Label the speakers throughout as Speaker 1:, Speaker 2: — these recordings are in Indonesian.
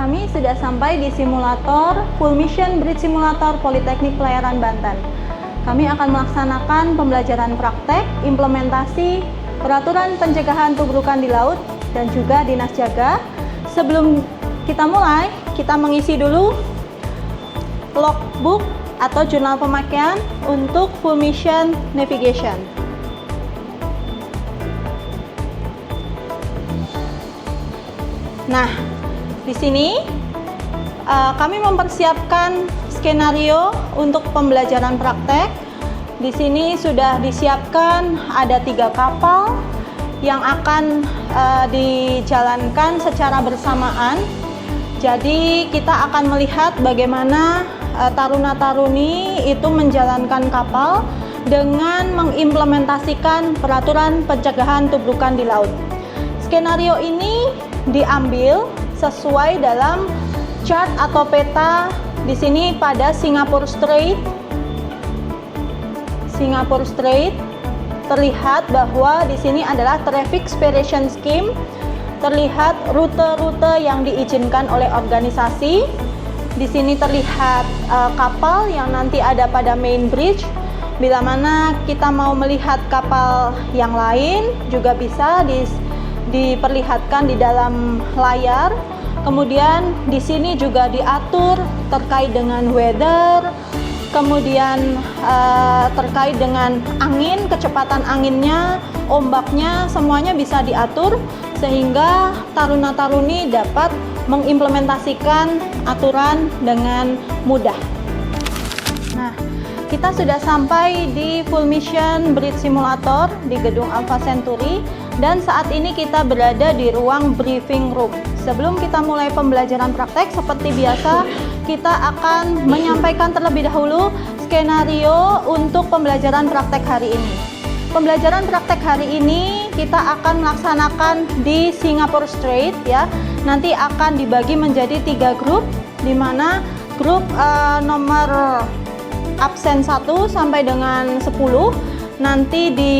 Speaker 1: Kami sudah sampai di simulator Full Mission Bridge Simulator Politeknik Pelayaran Banten. Kami akan melaksanakan pembelajaran praktek, implementasi, peraturan pencegahan tubrukan di laut, dan juga dinas jaga. Sebelum kita mulai, kita mengisi dulu logbook atau jurnal pemakaian untuk Full Mission Navigation. Nah, di sini kami mempersiapkan skenario untuk pembelajaran praktek. Di sini sudah disiapkan ada 3 kapal yang akan dijalankan secara bersamaan. Jadi kita akan melihat bagaimana taruna-taruni itu menjalankan kapal dengan mengimplementasikan peraturan pencegahan tubrukan di laut. Skenario ini diambil sesuai dalam chart atau peta di sini pada Singapore Strait. Singapore Strait terlihat bahwa di sini adalah Traffic Separation Scheme, terlihat rute-rute yang diizinkan oleh organisasi. Di sini terlihat kapal yang nanti ada pada main bridge. Bila mana kita mau melihat kapal yang lain juga bisa diperlihatkan di dalam layar. Kemudian di sini juga diatur terkait dengan weather, kemudian terkait dengan angin, kecepatan anginnya, ombaknya, semuanya bisa diatur sehingga taruna-taruni dapat mengimplementasikan aturan dengan mudah. Nah, kita sudah sampai di Full Mission Bridge Simulator di gedung Alpha Century dan saat ini kita berada di ruang briefing room. Sebelum kita mulai pembelajaran praktek, seperti biasa kita akan menyampaikan terlebih dahulu skenario untuk pembelajaran praktek hari ini. Pembelajaran praktek hari ini kita akan melaksanakan di Singapore Strait ya. Nanti akan dibagi menjadi 3 grup, di mana grup nomor absen 1 sampai dengan 10 nanti di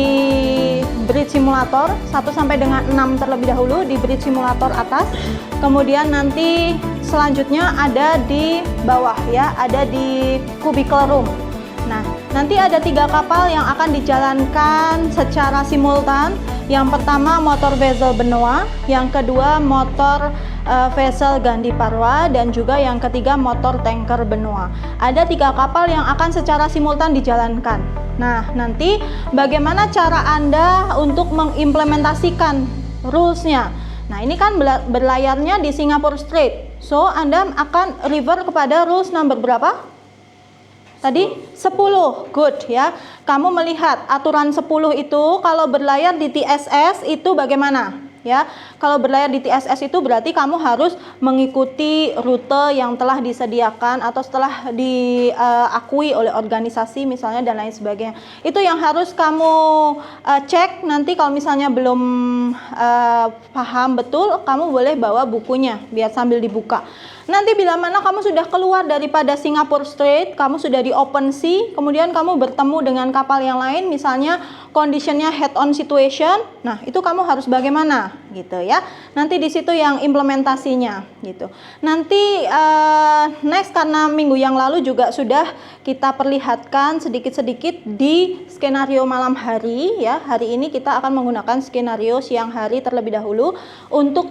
Speaker 1: bridge simulator 1 sampai dengan 6 terlebih dahulu di bridge simulator atas. Kemudian nanti selanjutnya ada di bawah ya, ada di cubicle room. Nah, nanti ada 3 kapal yang akan dijalankan secara simultan. Yang pertama motor vessel Benoa, yang kedua motor vessel Gandhi Parwa, dan juga yang ketiga motor tanker Benoa. Ada 3 kapal yang akan secara simultan dijalankan. Nah, nanti bagaimana cara Anda untuk mengimplementasikan rules-nya? Nah, ini kan berlayarnya di Singapore Strait. So, Anda akan refer kepada rules number berapa? Tadi 10. Good ya. Kamu melihat aturan 10 itu kalau berlayar di TSS itu bagaimana? Ya, kalau berlayar di TSS itu berarti kamu harus mengikuti rute yang telah disediakan atau setelah diakui oleh organisasi misalnya dan lain sebagainya. Itu yang harus kamu cek. Nanti kalau misalnya belum paham betul, kamu boleh bawa bukunya biar sambil dibuka. Nanti bila mana kamu sudah keluar daripada Singapore Strait, kamu sudah di open sea, kemudian kamu bertemu dengan kapal yang lain, misalnya conditionnya head on situation, nah itu kamu harus bagaimana gitu ya. Nanti di situ yang implementasinya gitu. Nanti next, karena minggu yang lalu juga sudah kita perlihatkan sedikit-sedikit di skenario malam hari ya. Hari ini kita akan menggunakan skenario siang hari terlebih dahulu untuk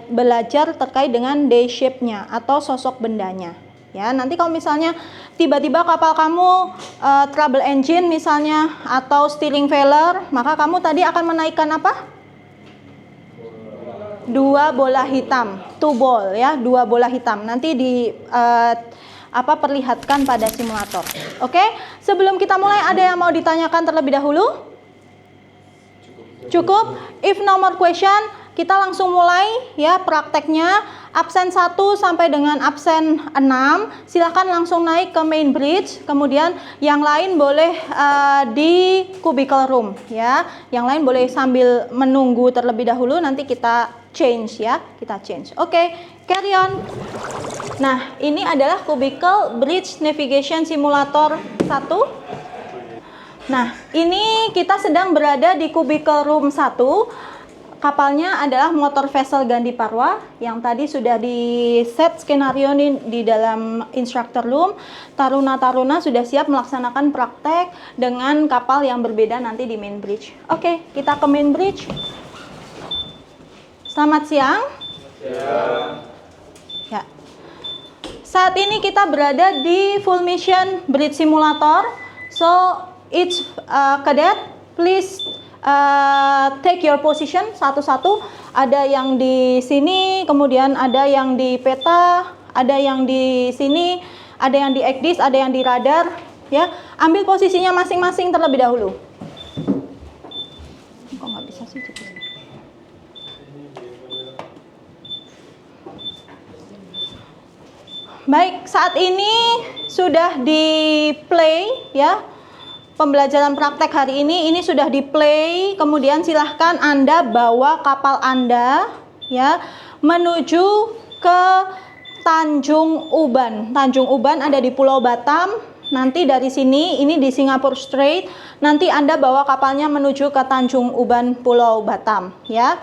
Speaker 1: belajar terkait dengan day shape-nya atau sosok bendanya. Ya, nanti kalau misalnya tiba-tiba kapal kamu trouble engine misalnya atau steering failure, maka kamu tadi akan menaikkan apa? 2 bola hitam, 2 ball ya, 2 bola hitam. Nanti perlihatkan pada simulator. Oke, sebelum kita mulai ada yang mau ditanyakan terlebih dahulu? Cukup? If no more question, kita langsung mulai ya prakteknya. Absen 1 sampai dengan absen 6 silahkan langsung naik ke main bridge, kemudian yang lain boleh di cubicle room ya, yang lain boleh sambil menunggu terlebih dahulu, nanti kita change ya, kita change. Oke, carry on. Nah, ini adalah cubicle bridge navigation simulator 1. Nah, ini kita sedang berada di cubicle room 1. Kapalnya adalah motor vessel Gandhi Parwa yang tadi sudah di set skenario di dalam instructor room. Taruna-taruna sudah siap melaksanakan praktek dengan kapal yang berbeda nanti di main bridge. Oke, kita ke main bridge. Selamat siang. Ya. Saat ini kita berada di full mission bridge simulator. So each cadet please take your position satu-satu. Ada yang di sini, kemudian ada yang di peta, ada yang di sini, ada yang di ECDIS, ada yang di radar. Ya, ambil posisinya masing-masing terlebih dahulu. Kok nggak bisa sih? Baik, saat ini sudah di play ya. Pembelajaran praktek hari ini sudah di play. Kemudian silahkan Anda bawa kapal Anda ya menuju ke Tanjung Uban. Tanjung Uban ada di Pulau Batam. Nanti dari sini ini di Singapore Strait. Nanti Anda bawa kapalnya menuju ke Tanjung Uban Pulau Batam ya.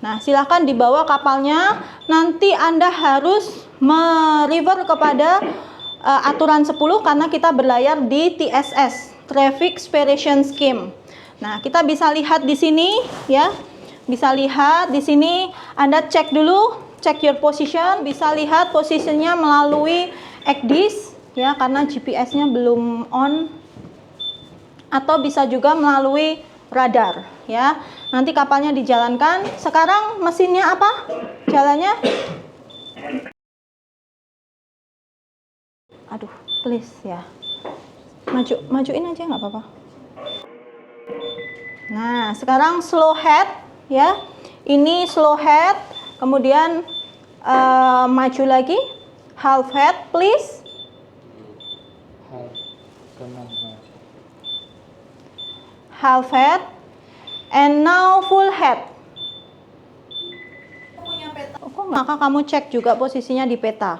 Speaker 1: Nah, silahkan dibawa kapalnya. Nanti Anda harus merefer kepada aturan 10 karena kita berlayar di TSS, Traffic Separation Scheme. Nah, kita bisa lihat di sini ya. Bisa lihat di sini, Anda cek dulu, check your position, bisa lihat posisinya melalui ECDIS ya karena GPS-nya belum on, atau bisa juga melalui radar ya. Nanti kapalnya dijalankan. Sekarang mesinnya apa? Jalannya? Aduh, please ya. Majuin aja nggak apa-apa. Nah, sekarang slow head ya. Ini slow head, kemudian maju lagi. Half head, please. Half head. And now full head. Maka kamu cek juga posisinya di peta.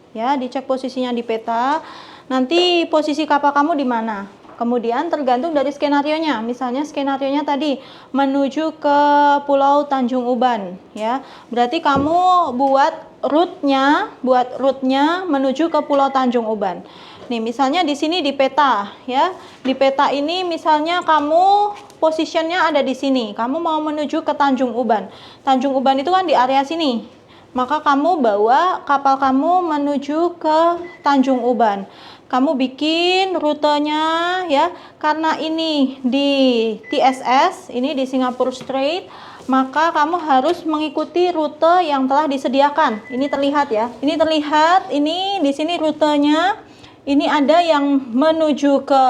Speaker 1: Ya, dicek posisinya di peta. Nanti posisi kapal kamu di mana? Kemudian tergantung dari skenarionya. Misalnya skenarionya tadi menuju ke Pulau Tanjung Uban, ya. Berarti kamu buat route-nya menuju ke Pulau Tanjung Uban. Nih, misalnya di sini di peta, ya. Di peta ini misalnya kamu posisinya ada di sini. Kamu mau menuju ke Tanjung Uban. Tanjung Uban itu kan di area sini. Maka kamu bawa kapal kamu menuju ke Tanjung Uban. Kamu bikin rutenya ya, karena ini di TSS, ini di Singapore Strait, maka kamu harus mengikuti rute yang telah disediakan. Ini terlihat ya. Ini terlihat, ini di sini rutenya. Ini ada yang menuju ke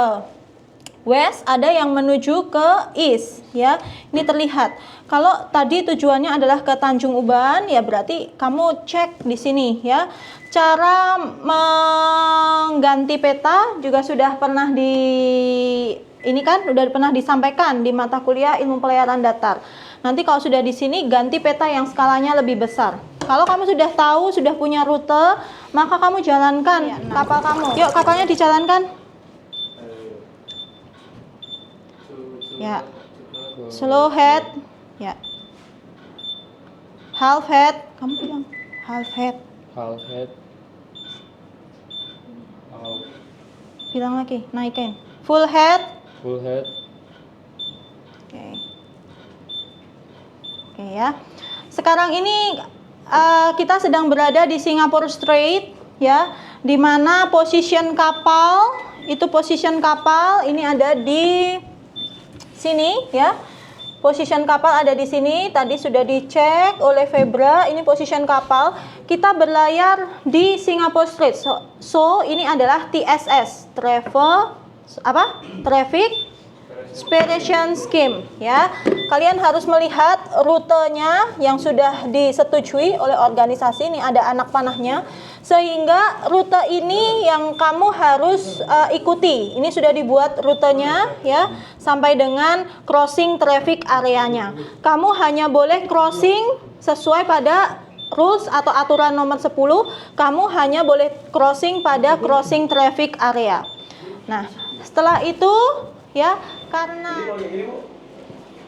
Speaker 1: west, ada yang menuju ke east ya. Ini terlihat. Kalau tadi tujuannya adalah ke Tanjung Uban, ya berarti kamu cek di sini ya. Cara mengganti peta juga sudah pernah pernah disampaikan di mata kuliah Ilmu Pelayaran Datar. Nanti kalau sudah di sini ganti peta yang skalanya lebih besar. Kalau kamu sudah tahu, sudah punya rute, maka kamu jalankan kapal kamu. Yuk, kapalnya dijalankan. Ya. Slow head. Ya. Half head. Kamu bilang half head.
Speaker 2: Half head.
Speaker 1: Bilang lagi, naikin. Full head.
Speaker 2: Full head.
Speaker 1: Oke. Oke ya. Sekarang ini kita sedang berada di Singapore Strait ya, di mana position kapal ini ada di sini ya. Position kapal ada di sini, tadi sudah dicek oleh Febra. Ini position kapal. Kita berlayar di Singapore Strait. So ini adalah TSS, Traffic Separation Scheme ya. Kalian harus melihat rutenya yang sudah disetujui oleh organisasi. Ini ada anak panahnya. Sehingga rute ini yang kamu harus ikuti. Ini sudah dibuat rutenya ya, sampai dengan crossing traffic areanya. Kamu hanya boleh crossing sesuai pada rules atau aturan nomor 10. Kamu hanya boleh crossing pada crossing traffic area. Nah, setelah itu ya, karena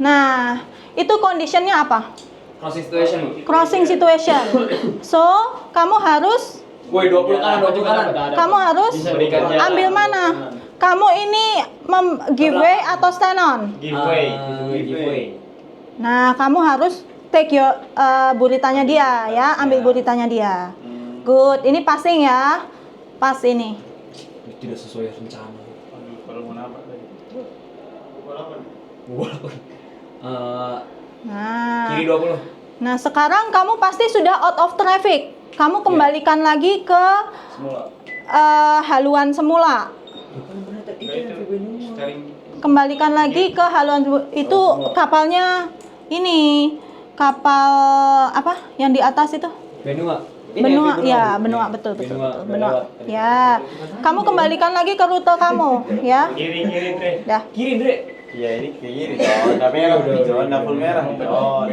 Speaker 1: Nah, itu conditionnya apa?
Speaker 2: Crossing situation.
Speaker 1: Crossing situation. So, kamu harus
Speaker 2: Woi, 20 kanan.
Speaker 1: kamu harus ambil mana? Kamu ini give way atau stand on?
Speaker 2: Giveaway.
Speaker 1: Nah, kamu harus take your buritanya dia ya, ambil buritanya dia. Good. Ini passing ya. Pas ini.
Speaker 2: Tidak sesuai rencana.
Speaker 3: Kalau mau nambah tadi.
Speaker 1: Nah.
Speaker 2: Kiri 20.
Speaker 1: Nah, sekarang kamu pasti sudah out of traffic. Kamu kembalikan lagi ke
Speaker 3: Semula.
Speaker 1: haluan semula. Kembalikan lagi ke haluan itu kapalnya ini. Kapal apa yang di atas itu?
Speaker 2: Benua.
Speaker 1: Benua, ya, benua betul. Benua. Ya. Kamu kembalikan lagi ke rute kamu, ya.
Speaker 3: Kiri, Dre.
Speaker 1: Dah.
Speaker 2: Kiri, Dre.
Speaker 3: Iya, ini ke kiri. Warna merah, hijau, warna full merah. Oh,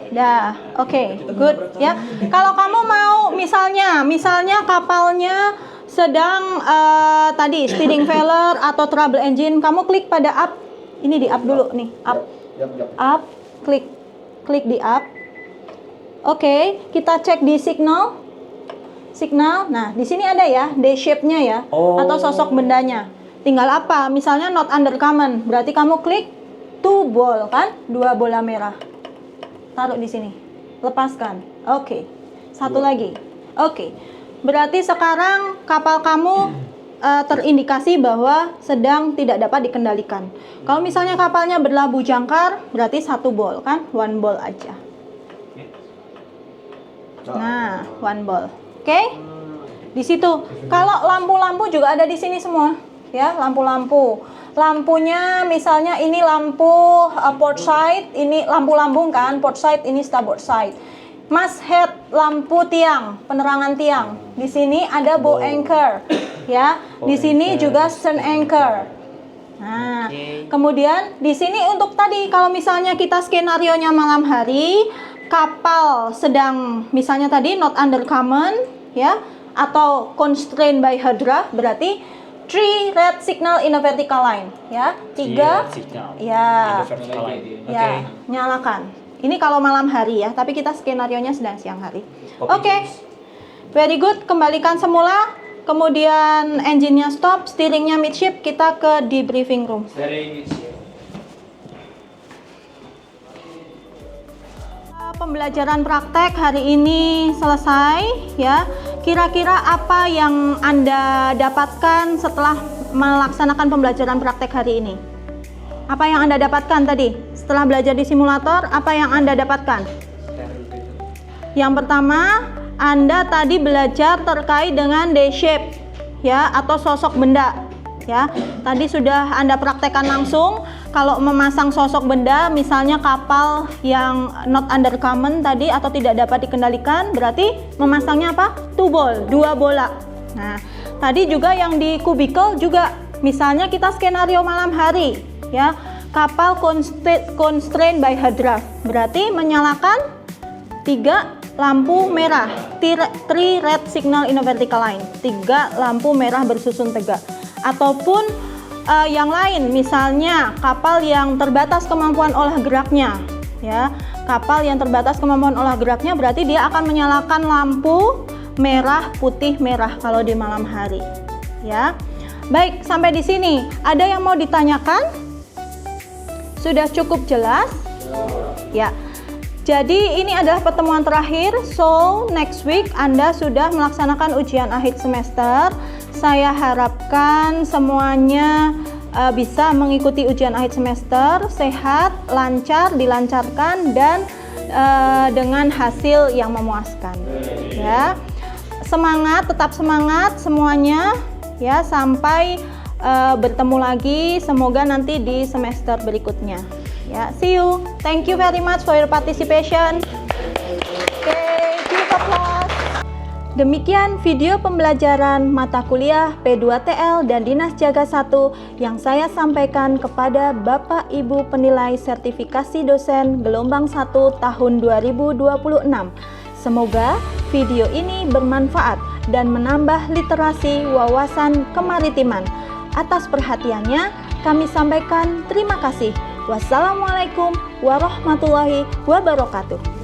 Speaker 1: Dah, oke, good ya. Kalau kamu mau misalnya kapalnya sedang tadi speeding failure atau trouble engine, kamu klik pada up. Ini di up dulu nih, up, klik di up. Oke, kita cek di signal. Nah, di sini ada ya, D shape-nya ya, atau sosok bendanya. Tinggal apa? Misalnya not under command, berarti kamu klik to ball kan, 2 bola merah. Taruh di sini, lepaskan. Oke, satu lagi. Oke, berarti sekarang kapal kamu terindikasi bahwa sedang tidak dapat dikendalikan. Kalau misalnya kapalnya berlabuh jangkar, berarti 1 ball kan, 1 ball aja. Nah, 1 ball. Oke, di situ. Kalau lampu-lampu juga ada di sini semua, ya, lampu-lampu. Lampunya misalnya ini lampu port side, ini lampu lambung kan, port side, ini starboard side. Masthead lampu tiang, penerangan tiang. Di sini ada bow anchor, ya. Di sini juga stern anchor. Nah, kemudian di sini untuk tadi kalau misalnya kita skenarionya malam hari, kapal sedang misalnya tadi not under command, ya, atau constrained by hydra, berarti 3 red signal in a vertical line, ya. 3 ya. Ya, nyalakan. Ini kalau malam hari ya, tapi kita skenarionya sedang siang hari. Oke. Very good, kembalikan semula. Kemudian engine-nya stop, steering-nya midship, kita ke debriefing room. Pembelajaran praktek hari ini selesai ya. Kira-kira apa yang Anda dapatkan setelah melaksanakan pembelajaran praktek hari ini? Apa yang Anda dapatkan tadi? Setelah belajar di simulator, apa yang Anda dapatkan? Yang pertama, Anda tadi belajar terkait dengan D-shape ya, atau sosok benda ya. Tadi sudah Anda praktekkan langsung. Kalau memasang sosok benda, misalnya kapal yang not under command tadi atau tidak dapat dikendalikan, berarti memasangnya apa? 2 ball, 2 bola. Nah, tadi juga yang di kubikel juga, misalnya kita skenario malam hari, ya, kapal constrained by hydra, berarti menyalakan 3 lampu merah, 3 red signal in a vertical line, 3 lampu merah bersusun tegak, ataupun yang lain, misalnya kapal yang terbatas kemampuan olah geraknya, ya, kapal yang terbatas kemampuan olah geraknya berarti dia akan menyalakan lampu merah, putih, merah kalau di malam hari, ya. Baik, sampai di sini ada yang mau ditanyakan? Sudah cukup jelas? Ya. Jadi ini adalah pertemuan terakhir. So next week Anda sudah melaksanakan ujian akhir semester. Saya harapkan semuanya bisa mengikuti ujian akhir semester sehat, lancar, dilancarkan, dan dengan hasil yang memuaskan. Ya, semangat, tetap semangat semuanya. Ya, sampai bertemu lagi. Semoga nanti di semester berikutnya. Ya, see you. Thank you very much for your participation. Okay, give applause. Demikian video pembelajaran mata kuliah P2TL dan Dinas Jaga 1 yang saya sampaikan kepada Bapak Ibu penilai sertifikasi dosen gelombang 1 tahun 2026. Semoga video ini bermanfaat dan menambah literasi wawasan kemaritiman. Atas perhatiannya, kami sampaikan terima kasih. Wassalamualaikum warahmatullahi wabarakatuh.